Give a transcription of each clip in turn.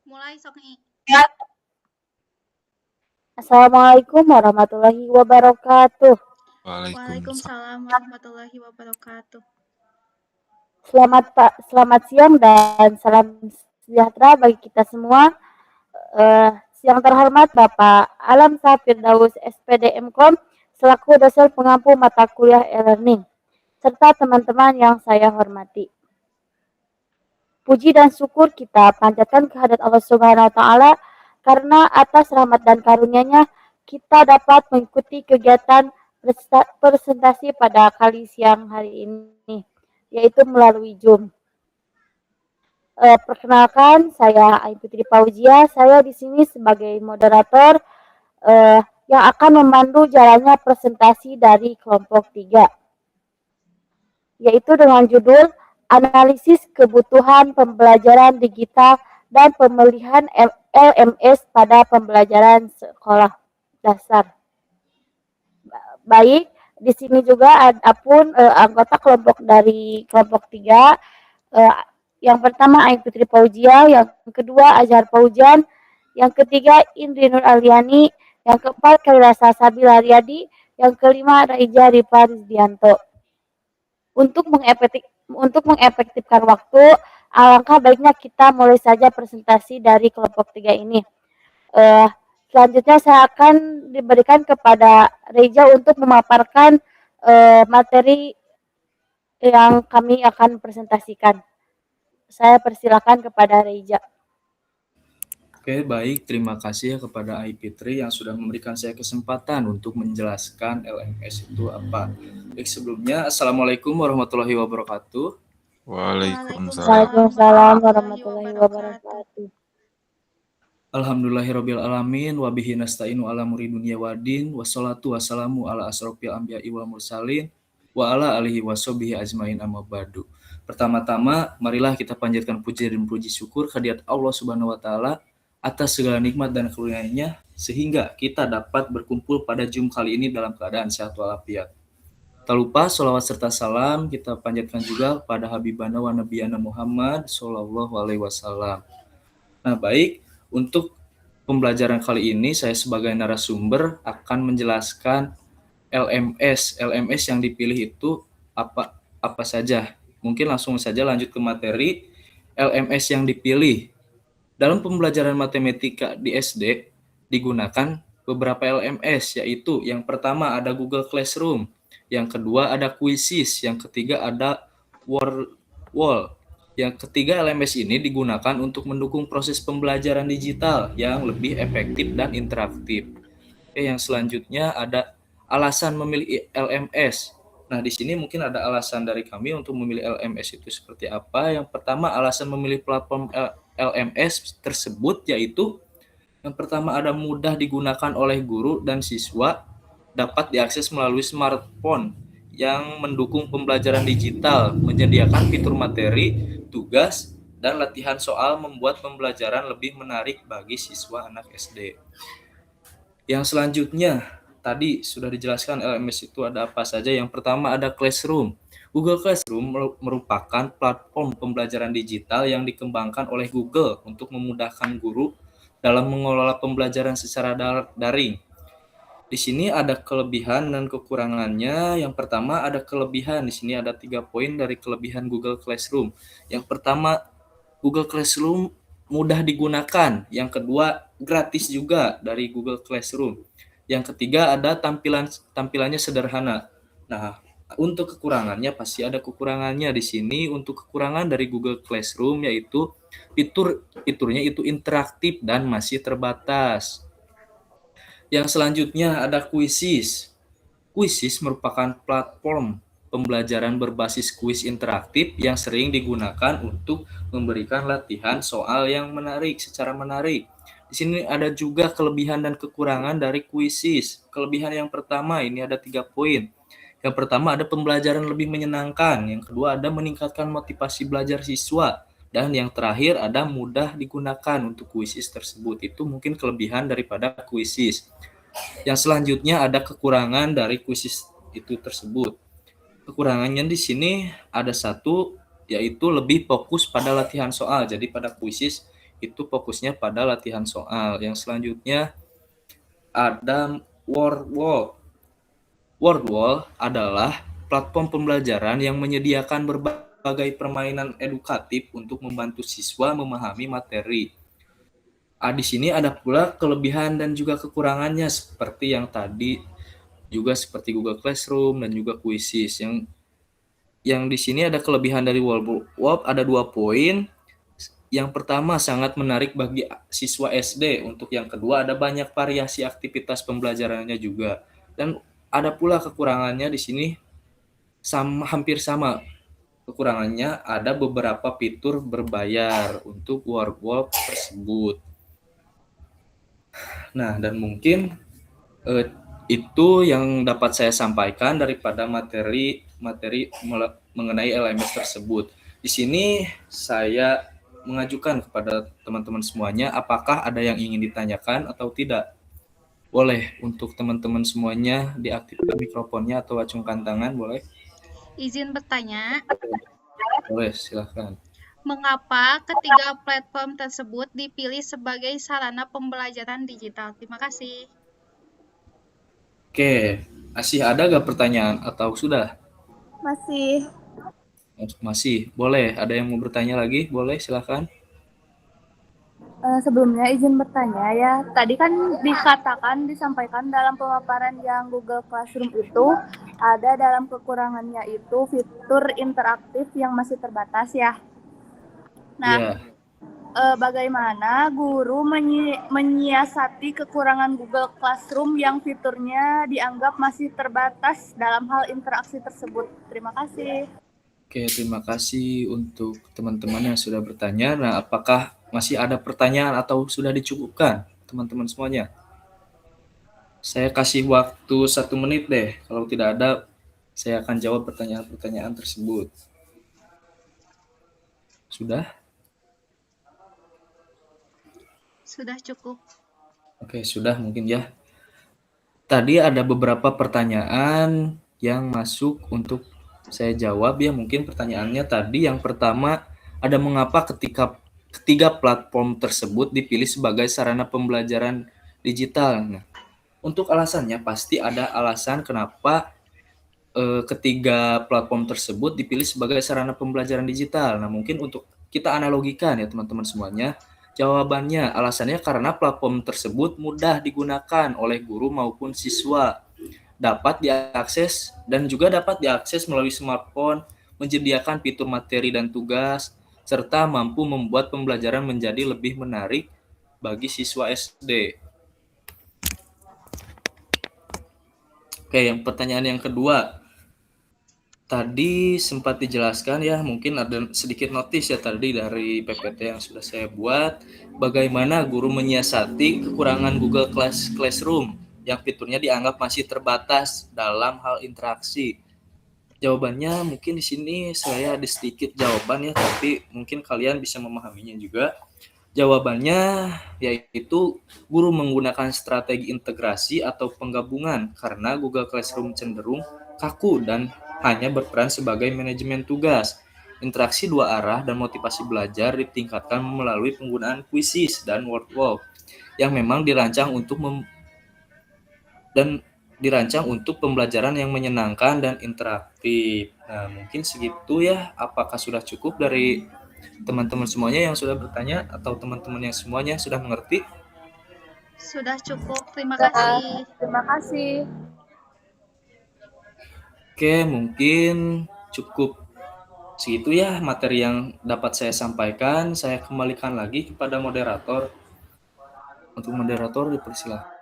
Mulai sok nih. Assalamualaikum warahmatullahi wabarakatuh. Waalaikumsalam. Waalaikumsalam warahmatullahi wabarakatuh. Selamat siang dan salam sejahtera bagi kita semua. Yang terhormat Bapak Alam Safir Daus SPD MKOM selaku dosen pengampu mata kuliah e-learning serta teman-teman yang saya hormati. Puji dan syukur kita panjatkan kehadirat Allah Subhanahu wa taala karena atas rahmat dan karunia-Nya kita dapat mengikuti kegiatan presentasi pada kali siang hari ini, yaitu melalui Zoom. Perkenalkan, saya Ayu Putri Fauzia. Saya di sini sebagai moderator yang akan memandu jalannya presentasi dari kelompok 3, yaitu dengan judul Analisis Kebutuhan Pembelajaran Digital dan Pemilihan LMS pada Pembelajaran Sekolah Dasar. Baik, di sini juga ada pun anggota kelompok dari kelompok 3. Yang pertama Ayu Putri Fauzia, yang kedua Azhar Fauzan, yang ketiga Indri Nur Aliani, yang keempat Kairasa Sabila Riyadi, yang kelima Raija Rifa Rizdianto. Untuk mengefektifkan waktu, alangkah baiknya kita mulai saja presentasi dari kelompok 3 ini. Selanjutnya saya akan diberikan kepada Reja untuk memaparkan materi yang kami akan presentasikan. Saya persilakan kepada Reja. Oke, baik. Terima kasih ya kepada Ayu Fitri yang sudah memberikan saya kesempatan untuk menjelaskan LMS itu apa. Baik, sebelumnya, Assalamualaikum warahmatullahi wabarakatuh. Waalaikumsalam warahmatullahi wabarakatuh. Alhamdulillahirrabbilalamin, wabihi nasta'inu ala muri dunia wadin, wassalatu wassalamu ala asrofil anbiya'i wal mursalin, wa ala alihi wassobihi ajmain amma ba'du. Pertama-tama, marilah kita panjatkan puji dan puji syukur kehadirat Allah Subhanahu wa taala atas segala nikmat dan karunia-Nya sehingga kita dapat berkumpul pada Zoom kali ini dalam keadaan sehat walafiat. Tak lupa sholawat serta salam kita panjatkan juga pada Habibana wa Nabiyana Muhammad sallallahu alaihi wasallam. Nah, baik, untuk pembelajaran kali ini saya sebagai narasumber akan menjelaskan LMS. LMS yang dipilih itu apa saja. Mungkin langsung saja lanjut ke materi. LMS yang dipilih dalam pembelajaran matematika di SD digunakan beberapa LMS, yaitu yang pertama ada Google Classroom, yang kedua ada Quizzes, yang ketiga ada Wall. Yang ketiga, LMS ini digunakan untuk mendukung proses pembelajaran digital yang lebih efektif dan interaktif. Yang selanjutnya ada alasan memilih LMS. Nah, di sini mungkin ada alasan dari kami untuk memilih LMS itu seperti apa. Yang pertama, alasan memilih platform LMS tersebut yaitu yang pertama ada mudah digunakan oleh guru dan siswa, dapat diakses melalui smartphone yang mendukung pembelajaran digital, menyediakan fitur materi, tugas, dan latihan soal membuat pembelajaran lebih menarik bagi siswa anak SD. Yang selanjutnya, tadi sudah dijelaskan LMS itu ada apa saja. Yang pertama ada Classroom. Google Classroom merupakan platform pembelajaran digital yang dikembangkan oleh Google untuk memudahkan guru dalam mengelola pembelajaran secara daring. Di sini ada kelebihan dan kekurangannya. Yang pertama ada kelebihan. Di sini ada 3 poin dari kelebihan Google Classroom. Yang pertama, Google Classroom mudah digunakan. Yang kedua, gratis juga dari Google Classroom. Yang ketiga ada tampilannya sederhana. Nah, untuk kekurangannya pasti ada kekurangannya di sini. Untuk kekurangan dari Google Classroom yaitu fiturnya itu interaktif dan masih terbatas. Yang selanjutnya ada Quizzes. Quizzes merupakan platform pembelajaran berbasis kuis interaktif yang sering digunakan untuk memberikan latihan soal yang menarik secara menarik. Di sini ada juga kelebihan dan kekurangan dari Quizzes. Kelebihan yang pertama ini ada 3 poin. Yang pertama ada pembelajaran lebih menyenangkan. Yang kedua ada meningkatkan motivasi belajar siswa. Dan yang terakhir ada mudah digunakan untuk Quizzes tersebut. Itu mungkin kelebihan daripada Quizzes. Yang selanjutnya ada kekurangan dari Quizzes itu tersebut. Kekurangannya di sini ada satu, yaitu lebih fokus pada latihan soal. Jadi pada Quizzes itu fokusnya pada latihan soal. Yang selanjutnya ada WordWall. WordWall adalah platform pembelajaran yang menyediakan berbagai permainan edukatif untuk membantu siswa memahami materi. Di sini ada pula kelebihan dan juga kekurangannya seperti yang tadi, juga seperti Google Classroom dan juga Quizzes. Yang di sini ada kelebihan dari WordWall ada 2 poin. Yang pertama sangat menarik bagi siswa SD. Untuk yang kedua ada banyak variasi aktivitas pembelajarannya juga. Dan ada pula kekurangannya di sini hampir sama. Kekurangannya ada beberapa fitur berbayar untuk WordWall tersebut. Nah, dan mungkin itu yang dapat saya sampaikan daripada materi mengenai LMS tersebut. Di sini saya mengajukan kepada teman-teman semuanya, apakah ada yang ingin ditanyakan atau tidak? Boleh untuk teman-teman semuanya diaktifkan mikrofonnya atau acungkan tangan, boleh? Izin bertanya, Boleh, silahkan. mengapa ketiga platform tersebut dipilih sebagai sarana pembelajaran digital? Terima kasih. Oke, masih ada nggak pertanyaan atau sudah? Masih. Masih, boleh. Ada yang mau bertanya lagi? Boleh, silahkan. Sebelumnya izin bertanya ya, tadi kan disampaikan dalam pemaparan yang Google Classroom itu ada dalam kekurangannya itu fitur interaktif yang masih terbatas ya. Nah, bagaimana guru menyiasati kekurangan Google Classroom yang fiturnya dianggap masih terbatas dalam hal interaksi tersebut? Terima kasih. Oke, terima kasih untuk teman-teman yang sudah bertanya. Nah, apakah masih ada pertanyaan atau sudah dicukupkan teman-teman semuanya? Saya kasih waktu 1 menit deh. Kalau tidak ada, saya akan jawab pertanyaan-pertanyaan tersebut. Sudah? Sudah cukup. Oke, sudah mungkin ya. Tadi ada beberapa pertanyaan yang masuk untuk saya jawab ya. Mungkin pertanyaannya tadi yang pertama, ada mengapa ketiga platform tersebut dipilih sebagai sarana pembelajaran digital. Nah, untuk alasannya pasti ada alasan kenapa ketiga platform tersebut dipilih sebagai sarana pembelajaran digital. Nah, mungkin untuk kita analogikan ya teman-teman semuanya. Jawabannya, alasannya karena platform tersebut mudah digunakan oleh guru maupun siswa, dapat diakses dan juga dapat diakses melalui smartphone, menyediakan fitur materi dan tugas, serta mampu membuat pembelajaran menjadi lebih menarik bagi siswa SD. Oke, yang pertanyaan yang kedua. Tadi sempat dijelaskan ya, mungkin ada sedikit notis ya tadi dari PPT yang sudah saya buat, bagaimana guru menyiasati kekurangan Google Classroom yang fiturnya dianggap masih terbatas dalam hal interaksi. Jawabannya mungkin di sini saya ada sedikit jawaban ya, tapi mungkin kalian bisa memahaminya juga. Jawabannya yaitu guru menggunakan strategi integrasi atau penggabungan karena Google Classroom cenderung kaku dan hanya berperan sebagai manajemen tugas. Interaksi dua arah dan motivasi belajar ditingkatkan melalui penggunaan Quizzes dan WordWall yang memang dirancang untuk pembelajaran yang menyenangkan dan interaktif. Nah, mungkin segitu ya. Apakah sudah cukup dari teman-teman semuanya yang sudah bertanya atau teman-teman yang semuanya sudah mengerti? Sudah cukup. Terima kasih. Terima kasih. Oke, mungkin cukup segitu ya materi yang dapat saya sampaikan. Saya kembalikan lagi kepada moderator. Untuk moderator dipersilakan.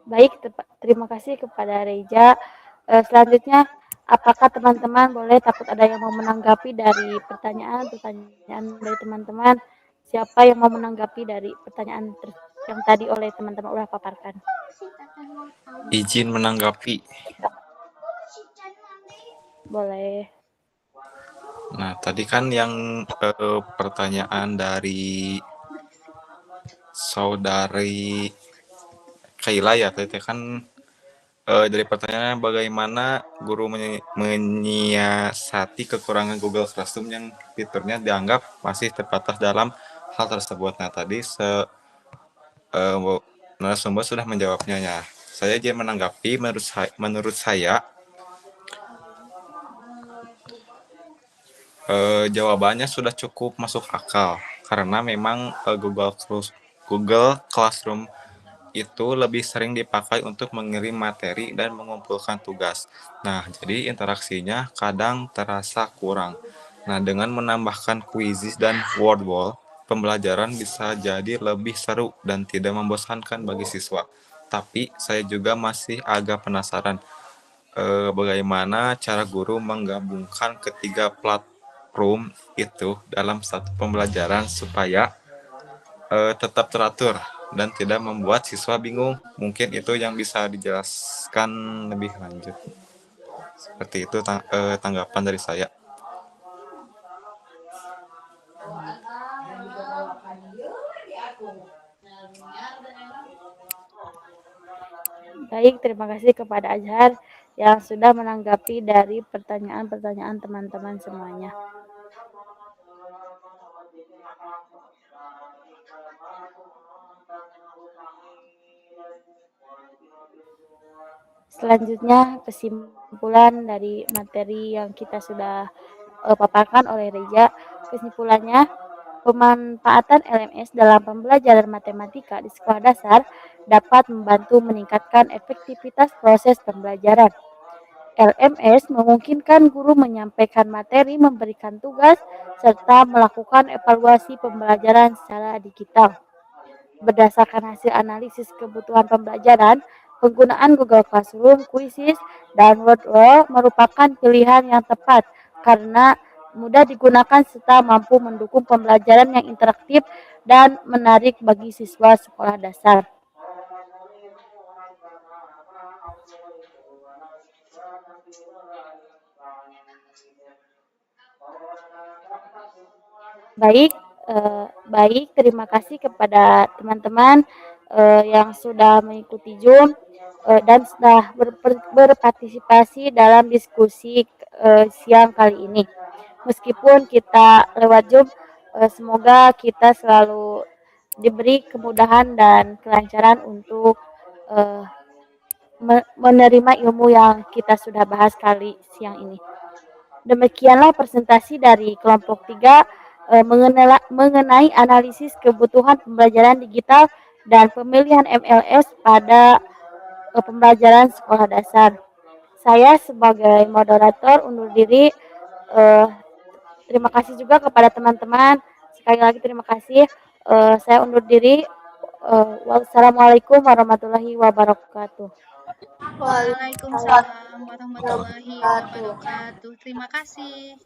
Baik, terima kasih kepada Reja. Selanjutnya, apakah teman-teman boleh takut ada yang mau menanggapi dari pertanyaan dari teman-teman? Siapa yang mau menanggapi dari pertanyaan yang tadi oleh teman-teman udah paparkan? Izin menanggapi. Boleh. Nah, tadi kan yang pertanyaan dari saudari Kaila ya, tadi kan dari pertanyaannya bagaimana guru menyiasati kekurangan Google Classroom yang fiturnya dianggap masih terbatas dalam hal tersebut. Nah, tadi narasumber sudah menjawabnya ya. Saya ingin menanggapi, menurut saya jawabannya sudah cukup masuk akal karena memang Google Classroom itu lebih sering dipakai untuk mengirim materi dan mengumpulkan tugas. Nah, jadi interaksinya kadang terasa kurang. Nah, dengan menambahkan kuisis dan word wall, pembelajaran bisa jadi lebih seru dan tidak membosankan bagi siswa. Tapi saya juga masih agak penasaran bagaimana cara guru menggabungkan ketiga platform itu dalam satu pembelajaran supaya tetap teratur dan tidak membuat siswa bingung. Mungkin itu yang bisa dijelaskan lebih lanjut. Seperti itu tanggapan dari saya. Baik, terima kasih kepada Azhar yang sudah menanggapi dari pertanyaan-pertanyaan teman-teman semuanya. Selanjutnya, kesimpulan dari materi yang kita sudah paparkan oleh Reja. Kesimpulannya, pemanfaatan LMS dalam pembelajaran matematika di sekolah dasar dapat membantu meningkatkan efektivitas proses pembelajaran. LMS memungkinkan guru menyampaikan materi, memberikan tugas, serta melakukan evaluasi pembelajaran secara digital. Berdasarkan hasil analisis kebutuhan pembelajaran, penggunaan Google Classroom, Quizzes, dan Wordwall merupakan pilihan yang tepat karena mudah digunakan serta mampu mendukung pembelajaran yang interaktif dan menarik bagi siswa sekolah dasar. Baik, terima kasih kepada teman-teman yang sudah mengikuti Zoom dan sudah berpartisipasi dalam diskusi siang kali ini. Meskipun kita lewat Zoom, semoga kita selalu diberi kemudahan dan kelancaran untuk menerima ilmu yang kita sudah bahas kali siang ini. Demikianlah presentasi dari kelompok 3 mengenai analisis kebutuhan pembelajaran digital dan pemilihan MLS pada pembelajaran sekolah dasar. Saya sebagai moderator undur diri. Terima kasih juga kepada teman-teman. Sekali lagi terima kasih. Saya undur diri. Wassalamualaikum warahmatullahi wabarakatuh. Waalaikumsalam warahmatullahi wabarakatuh. Terima kasih.